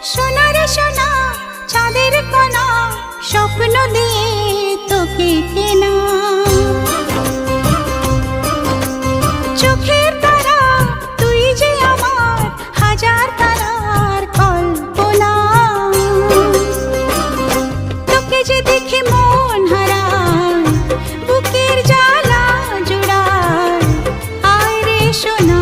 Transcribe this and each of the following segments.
সোনারে সোনা চাঁদের কোনা স্বপ্ন দিয়ে তোকে কেনা চোখের তারা তুই যে আমার হাজার তারার কল্পনা তোকে যে দেখে মন হারায় বুকের জ্বালা জুড়ায় আয় রে সোনা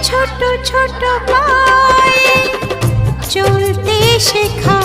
ছোট ছোট পায়ে চলতে শেখা